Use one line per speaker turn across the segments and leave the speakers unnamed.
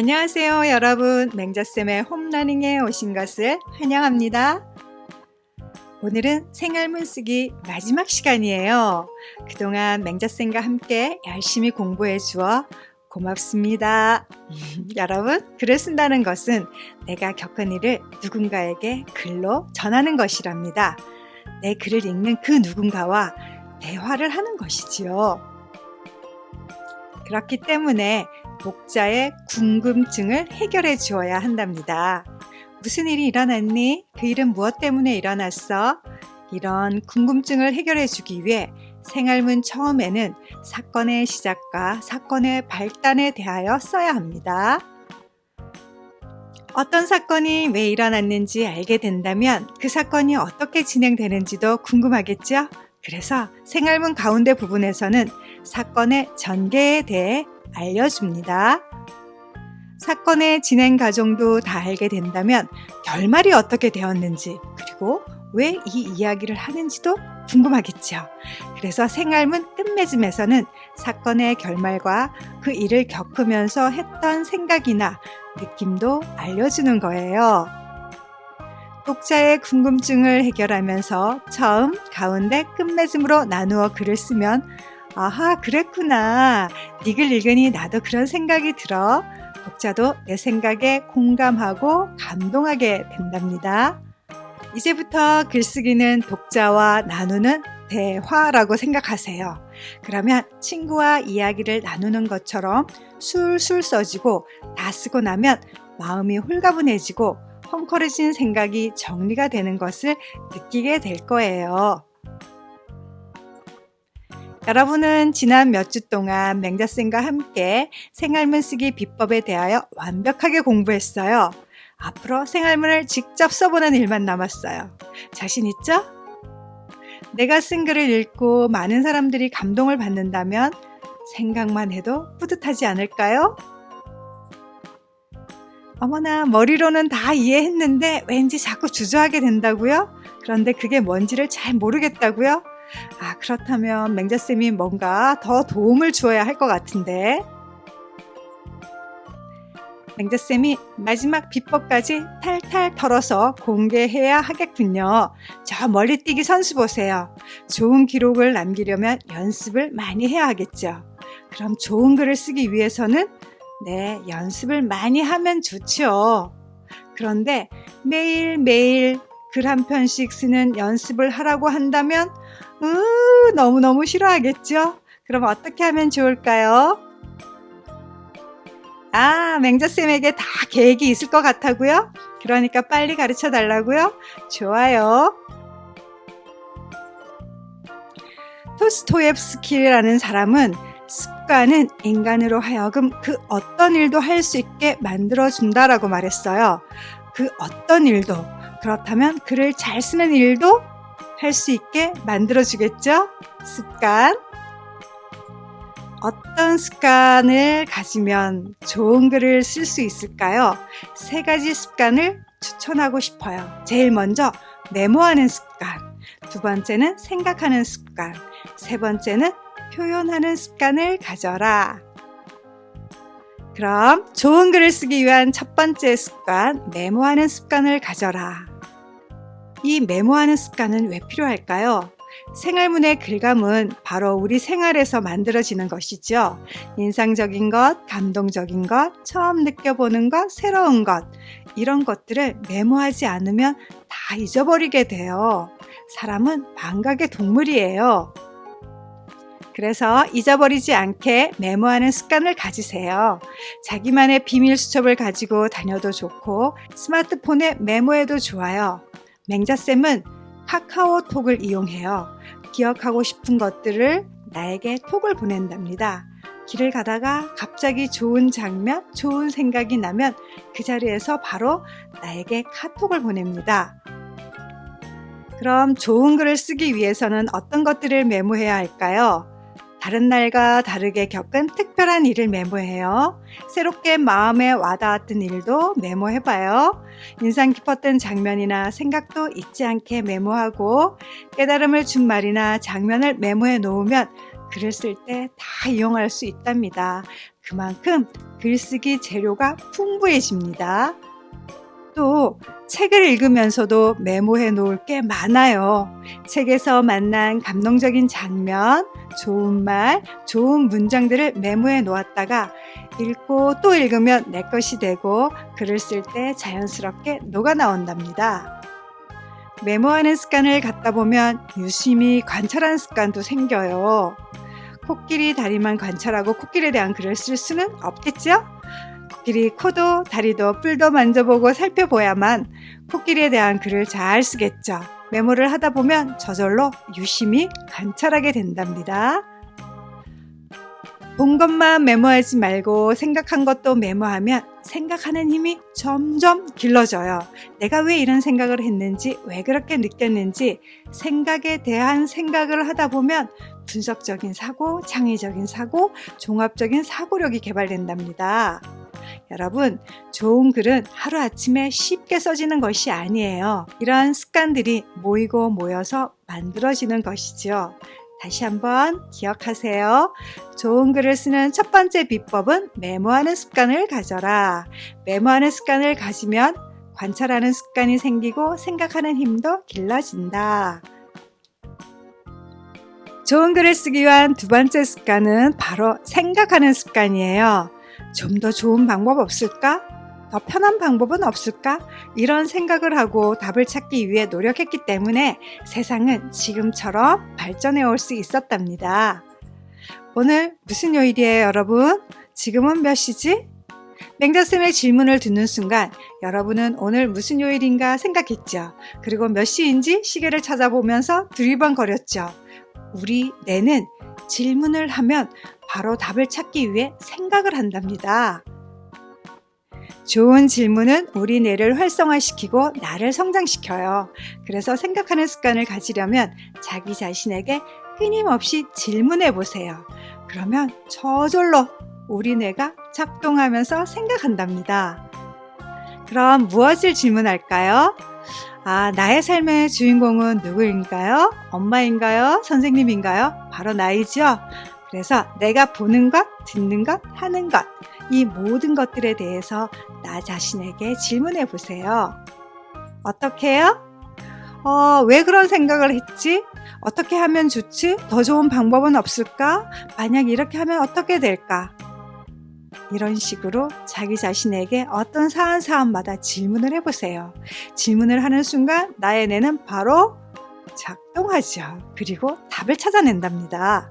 안녕하세요 여러분, 맹자쌤의 홈러닝에 오신 것을 환영합니다. 오늘은 생활문 쓰기 마지막 시간이에요. 그동안 맹자쌤과 함께 열심히 공부해 주어 고맙습니다. 여러분, 글을 쓴다는 것은 내가 겪은 일을 누군가에게 글로 전하는 것이랍니다. 내 글을 읽는 그 누군가와 대화를 하는 것이지요. 그렇기 때문에 독자의 궁금증을 해결해 주어야 한답니다. 무슨 일이 일어났니? 그 일은 무엇 때문에 일어났어? 이런 궁금증을 해결해 주기 위해 생활문 처음에는 사건의 시작과 사건의 발단에 대하여 써야 합니다. 어떤 사건이 왜 일어났는지 알게 된다면 그 사건이 어떻게 진행되는지도 궁금하겠죠? 그래서 생활문 가운데 부분에서는 사건의 전개에 대해 알려줍니다. 사건의 진행 과정도 다 알게 된다면 결말이 어떻게 되었는지, 그리고 왜 이 이야기를 하는지도 궁금하겠죠. 그래서 생활문 끝맺음에서는 사건의 결말과 그 일을 겪으면서 했던 생각이나 느낌도 알려주는 거예요. 독자의 궁금증을 해결하면서 처음, 가운데, 끝맺음으로 나누어 글을 쓰면 아하, 그랬구나. 네 글 읽으니 나도 그런 생각이 들어. 독자도 내 생각에 공감하고 감동하게 된답니다. 이제부터 글쓰기는 독자와 나누는 대화라고 생각하세요. 그러면 친구와 이야기를 나누는 것처럼 술술 써지고 다 쓰고 나면 마음이 홀가분해지고 헝클어진 생각이 정리가 되는 것을 느끼게 될 거예요. 여러분은 지난 몇 주 동안 맹자쌤과 함께 생활문 쓰기 비법에 대하여 완벽하게 공부했어요. 앞으로 생활문을 직접 써보는 일만 남았어요. 자신 있죠? 내가 쓴 글을 읽고 많은 사람들이 감동을 받는다면 생각만 해도 뿌듯하지 않을까요? 어머나, 머리로는 다 이해했는데 왠지 자꾸 주저하게 된다고요? 그런데 그게 뭔지를 잘 모르겠다고요? 그렇다면 맹자쌤이 뭔가 더 도움을 주어야 할 것 같은데. 맹자쌤이 마지막 비법까지 탈탈 털어서 공개해야 하겠군요. 저 멀리 뛰기 선수 보세요. 좋은 기록을 남기려면 연습을 많이 해야 하겠죠. 그럼 좋은 글을 쓰기 위해서는 연습을 많이 하면 좋죠. 그런데 매일매일 글 한 편씩 쓰는 연습을 하라고 한다면 너무너무 싫어하겠죠? 그럼 어떻게 하면 좋을까요? 맹자쌤에게 다 계획이 있을 것 같다고요? 그러니까 빨리 가르쳐 달라고요? 좋아요. 토스토옙스키라는 사람은 습관은 인간으로 하여금 그 어떤 일도 할 수 있게 만들어준다라고 말했어요. 그 어떤 일도. 그렇다면 글을 잘 쓰는 일도 할 수 있게 만들어주겠죠? 습관. 어떤 습관을 가지면 좋은 글을 쓸 수 있을까요? 3가지 습관을 추천하고 싶어요. 제일 먼저 메모하는 습관, 2번째는 생각하는 습관, 3번째는 표현하는 습관을 가져라. 그럼 좋은 글을 쓰기 위한 첫 번째 습관, 메모하는 습관을 가져라. 이 메모하는 습관은 왜 필요할까요? 생활문의 글감은 바로 우리 생활에서 만들어지는 것이죠. 인상적인 것, 감동적인 것, 처음 느껴보는 것, 새로운 것, 이런 것들을 메모하지 않으면 다 잊어버리게 돼요. 사람은 망각의 동물이에요. 그래서 잊어버리지 않게 메모하는 습관을 가지세요. 자기만의 비밀 수첩을 가지고 다녀도 좋고 스마트폰에 메모해도 좋아요. 맹자쌤은 카카오톡을 이용해요. 기억하고 싶은 것들을 나에게 톡을 보낸답니다. 길을 가다가 갑자기 좋은 장면, 좋은 생각이 나면 그 자리에서 바로 나에게 카톡을 보냅니다. 그럼 좋은 글을 쓰기 위해서는 어떤 것들을 메모해야 할까요? 다른 날과 다르게 겪은 특별한 일을 메모해요. 새롭게 마음에 와닿았던 일도 메모해봐요. 인상 깊었던 장면이나 생각도 잊지 않게 메모하고 깨달음을 준 말이나 장면을 메모해 놓으면 글을 쓸 때 다 이용할 수 있답니다. 그만큼 글쓰기 재료가 풍부해집니다. 또 책을 읽으면서도 메모해 놓을 게 많아요. 책에서 만난 감동적인 장면, 좋은 말, 좋은 문장들을 메모해 놓았다가 읽고 또 읽으면 내 것이 되고 글을 쓸 때 자연스럽게 녹아 나온답니다. 메모하는 습관을 갖다 보면 유심히 관찰하는 습관도 생겨요. 코끼리 다리만 관찰하고 코끼리에 대한 글을 쓸 수는 없겠죠? 코끼리 코도 다리도 뿔도 만져보고 살펴봐야만 코끼리에 대한 글을 잘 쓰겠죠. 메모를 하다 보면 저절로 유심히 관찰하게 된답니다. 본 것만 메모하지 말고 생각한 것도 메모하면 생각하는 힘이 점점 길러져요. 내가 왜 이런 생각을 했는지, 왜 그렇게 느꼈는지 생각에 대한 생각을 하다 보면 분석적인 사고, 창의적인 사고, 종합적인 사고력이 개발된답니다. 여러분, 좋은 글은 하루아침에 쉽게 써지는 것이 아니에요. 이러한 습관들이 모이고 모여서 만들어지는 것이죠. 다시 한번 기억하세요. 좋은 글을 쓰는 첫 번째 비법은 메모하는 습관을 가져라. 메모하는 습관을 가지면 관찰하는 습관이 생기고 생각하는 힘도 길러진다. 좋은 글을 쓰기 위한 두 번째 습관은 바로 생각하는 습관이에요. 좀 더 좋은 방법 없을까? 더 편한 방법은 없을까? 이런 생각을 하고 답을 찾기 위해 노력했기 때문에 세상은 지금처럼 발전해 올 수 있었답니다. 오늘 무슨 요일이에요, 여러분? 지금은 몇 시지? 맹자쌤의 질문을 듣는 순간 여러분은 오늘 무슨 요일인가 생각했죠. 그리고 몇 시인지 시계를 찾아보면서 두리번거렸죠. 우리 뇌는 질문을 하면 바로 답을 찾기 위해 생각을 한답니다. 좋은 질문은 우리 뇌를 활성화시키고 나를 성장시켜요. 그래서 생각하는 습관을 가지려면 자기 자신에게 끊임없이 질문해 보세요. 그러면 저절로 우리 뇌가 작동하면서 생각한답니다. 그럼 무엇을 질문할까요? 나의 삶의 주인공은 누구인가요? 엄마인가요? 선생님인가요? 바로 나이죠? 그래서 내가 보는 것, 듣는 것, 하는 것, 이 모든 것들에 대해서 나 자신에게 질문해 보세요. 어떻게 해요? 왜 그런 생각을 했지? 어떻게 하면 좋지? 더 좋은 방법은 없을까? 만약 이렇게 하면 어떻게 될까? 이런 식으로 자기 자신에게 어떤 사안마다 질문을 해보세요. 질문을 하는 순간 나의 뇌는 바로 작동하죠. 그리고 답을 찾아낸답니다.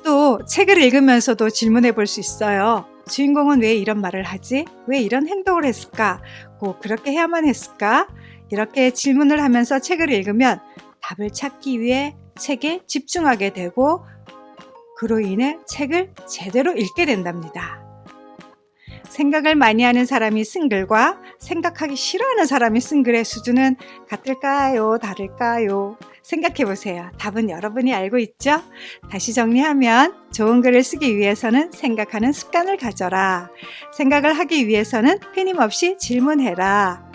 또 책을 읽으면서도 질문해 볼 수 있어요. 주인공은 왜 이런 말을 하지? 왜 이런 행동을 했을까? 꼭 그렇게 해야만 했을까? 이렇게 질문을 하면서 책을 읽으면 답을 찾기 위해 책에 집중하게 되고 그로 인해 책을 제대로 읽게 된답니다. 생각을 많이 하는 사람이 쓴 글과 생각하기 싫어하는 사람이 쓴 글의 수준은 같을까요? 다를까요? 생각해 보세요. 답은 여러분이 알고 있죠? 다시 정리하면 좋은 글을 쓰기 위해서는 생각하는 습관을 가져라. 생각을 하기 위해서는 끊임없이 질문해라.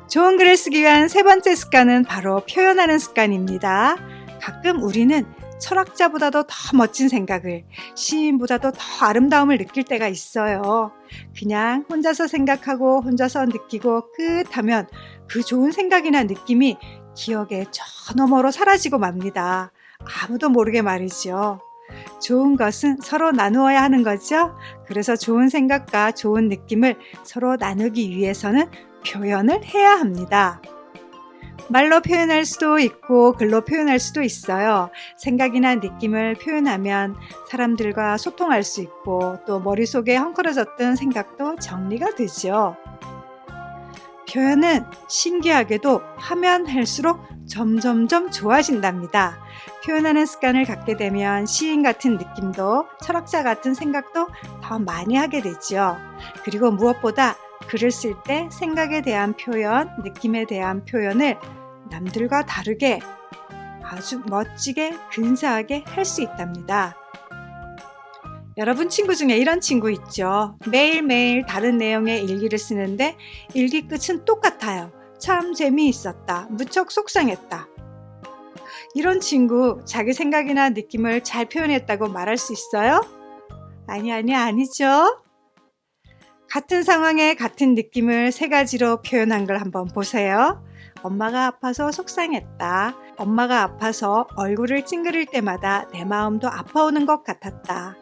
좋은 글을 쓰기 위한 세 번째 습관은 바로 표현하는 습관입니다. 가끔 우리는 철학자보다도 더 멋진 생각을, 시인보다도 더 아름다움을 느낄 때가 있어요. 그냥 혼자서 생각하고 혼자서 느끼고 끝하면 그 좋은 생각이나 느낌이 기억의 저 너머로 사라지고 맙니다. 아무도 모르게 말이죠. 좋은 것은 서로 나누어야 하는 거죠. 그래서 좋은 생각과 좋은 느낌을 서로 나누기 위해서는 표현을 해야 합니다. 말로 표현할 수도 있고 글로 표현할 수도 있어요. 생각이나 느낌을 표현하면 사람들과 소통할 수 있고 또 머릿속에 헝클어졌던 생각도 정리가 되죠. 표현은 신기하게도 하면 할수록 점점점 좋아진답니다. 표현하는 습관을 갖게 되면 시인 같은 느낌도 철학자 같은 생각도 더 많이 하게 되죠. 그리고 무엇보다 글을 쓸 때 생각에 대한 표현, 느낌에 대한 표현을 남들과 다르게 아주 멋지게 근사하게 할 수 있답니다. 여러분 친구 중에 이런 친구 있죠. 매일매일 다른 내용의 일기를 쓰는데 일기 끝은 똑같아요. 참 재미있었다. 무척 속상했다. 이런 친구 자기 생각이나 느낌을 잘 표현했다고 말할 수 있어요? 아니죠. 같은 상황에 같은 느낌을 세 가지로 표현한 걸 한번 보세요. 엄마가 아파서 속상했다. 엄마가 아파서 얼굴을 찡그릴 때마다 내 마음도 아파오는 것 같았다.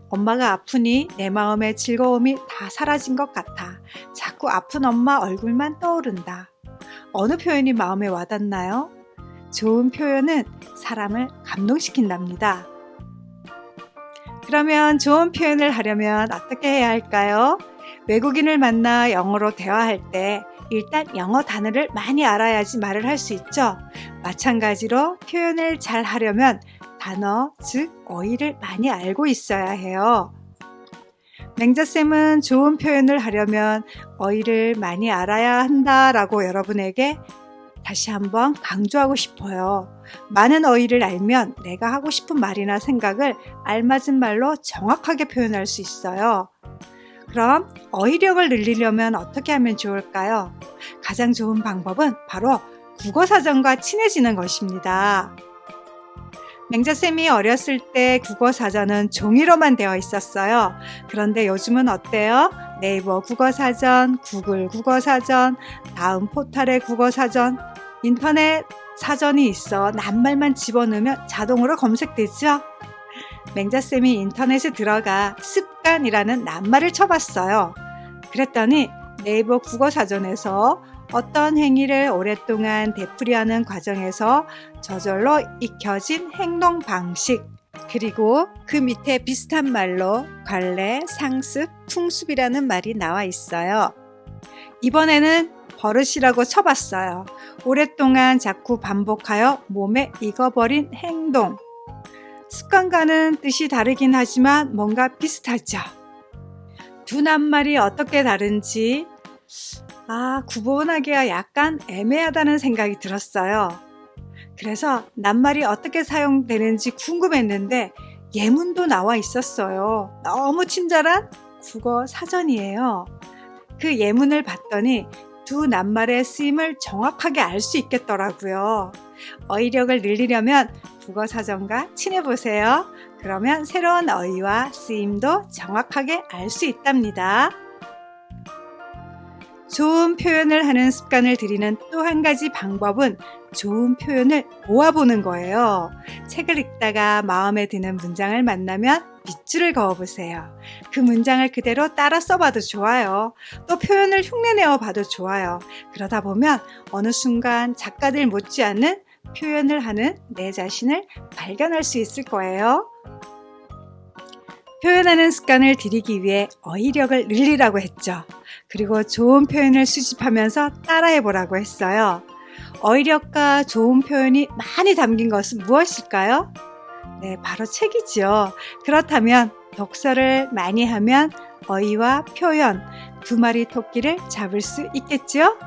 엄마가 아프니 내 마음의 즐거움이 다 사라진 것 같아. 자꾸 아픈 엄마 얼굴만 떠오른다. 어느 표현이 마음에 와닿나요? 좋은 표현은 사람을 감동시킨답니다. 그러면 좋은 표현을 하려면 어떻게 해야 할까요? 외국인을 만나 영어로 대화할 때 일단 영어 단어를 많이 알아야지 말을 할 수 있죠. 마찬가지로 표현을 잘 하려면 단어, 즉 어휘를 많이 알고 있어야 해요. 맹자쌤은 좋은 표현을 하려면 어휘를 많이 알아야 한다라고 여러분에게 다시 한번 강조하고 싶어요. 많은 어휘를 알면 내가 하고 싶은 말이나 생각을 알맞은 말로 정확하게 표현할 수 있어요. 그럼 어휘력을 늘리려면 어떻게 하면 좋을까요? 가장 좋은 방법은 바로 국어사전과 친해지는 것입니다. 맹자쌤이 어렸을 때 국어사전은 종이로만 되어 있었어요. 그런데 요즘은 어때요? 네이버 국어사전, 구글 국어사전, 다음 포털의 국어사전, 인터넷 사전이 있어 낱말만 집어넣으면 자동으로 검색되죠? 맹자쌤이 인터넷에 들어가 습관이라는 낱말을 쳐봤어요. 그랬더니 네이버 국어사전에서 어떤 행위를 오랫동안 되풀이하는 과정에서 저절로 익혀진 행동 방식, 그리고 그 밑에 비슷한 말로 관례, 상습, 풍습이라는 말이 나와 있어요. 이번에는 버릇이라고 쳐봤어요. 오랫동안 자꾸 반복하여 몸에 익어버린 행동. 습관과는 뜻이 다르긴 하지만 뭔가 비슷하죠. 두 낱말이 어떻게 다른지 구분하기가 약간 애매하다는 생각이 들었어요. 그래서 낱말이 어떻게 사용되는지 궁금했는데 예문도 나와 있었어요. 너무 친절한 국어 사전이에요. 그 예문을 봤더니 두 낱말의 쓰임을 정확하게 알 수 있겠더라고요. 어휘력을 늘리려면 국어 사전과 친해보세요. 그러면 새로운 어휘와 쓰임도 정확하게 알 수 있답니다. 좋은 표현을 하는 습관을 들이는 또 한 가지 방법은 좋은 표현을 모아보는 거예요. 책을 읽다가 마음에 드는 문장을 만나면 밑줄을 그어보세요. 그 문장을 그대로 따라 써봐도 좋아요. 또 표현을 흉내내어 봐도 좋아요. 그러다 보면 어느 순간 작가들 못지않은 표현을 하는 내 자신을 발견할 수 있을 거예요. 표현하는 습관을 들이기 위해 어휘력을 늘리라고 했죠. 그리고 좋은 표현을 수집하면서 따라해보라고 했어요. 어휘력과 좋은 표현이 많이 담긴 것은 무엇일까요? 네, 바로 책이죠. 그렇다면 독서를 많이 하면 어휘와 표현, 두 마리 토끼를 잡을 수 있겠죠?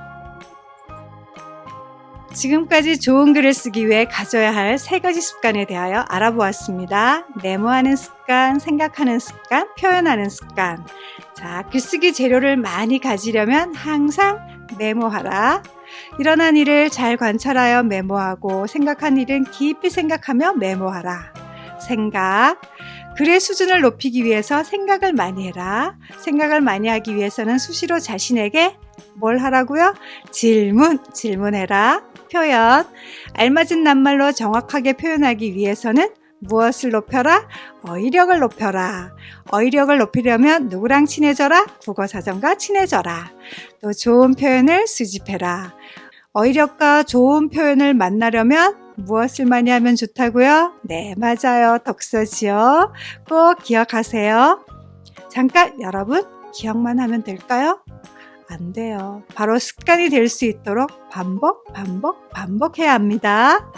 지금까지 좋은 글을 쓰기 위해 가져야 할 세 가지 습관에 대하여 알아보았습니다. 메모하는 습관, 생각하는 습관, 표현하는 습관. 자, 글쓰기 재료를 많이 가지려면 항상 메모하라. 일어난 일을 잘 관찰하여 메모하고 생각한 일은 깊이 생각하며 메모하라. 생각. 글의 수준을 높이기 위해서 생각을 많이 해라. 생각을 많이 하기 위해서는 수시로 자신에게 뭘 하라고요? 질문해라. 표현. 알맞은 낱말로 정확하게 표현하기 위해서는 무엇을 높여라? 어휘력을 높여라. 어휘력을 높이려면 누구랑 친해져라? 국어사전과 친해져라. 또 좋은 표현을 수집해라. 어휘력과 좋은 표현을 만나려면 무엇을 많이 하면 좋다고요? 네, 맞아요. 독서지요. 꼭 기억하세요. 잠깐 여러분 기억만 하면 될까요? 안 돼요. 바로 습관이 될 수 있도록 반복해야 합니다.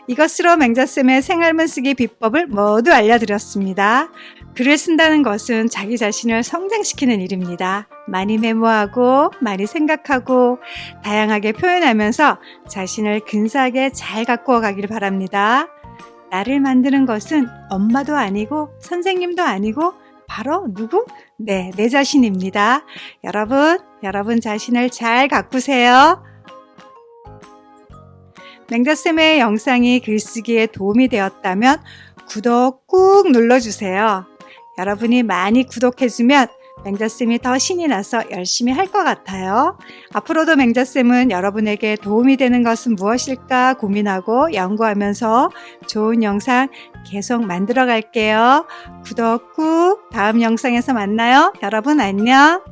이것으로 맹자쌤의 생활문 쓰기 비법을 모두 알려드렸습니다. 글을 쓴다는 것은 자기 자신을 성장시키는 일입니다. 많이 메모하고 많이 생각하고 다양하게 표현하면서 자신을 근사하게 잘 가꾸어 가길 바랍니다. 나를 만드는 것은 엄마도 아니고 선생님도 아니고 바로 누구? 네, 내 자신입니다. 여러분 자신을 잘 가꾸세요. 맹자쌤의 영상이 글쓰기에 도움이 되었다면 구독 꾹 눌러주세요. 여러분이 많이 구독해주면 맹자쌤이 더 신이 나서 열심히 할 것 같아요. 앞으로도 맹자쌤은 여러분에게 도움이 되는 것은 무엇일까 고민하고 연구하면서 좋은 영상 계속 만들어 갈게요. 구독 꾹. 다음 영상에서 만나요. 여러분 안녕.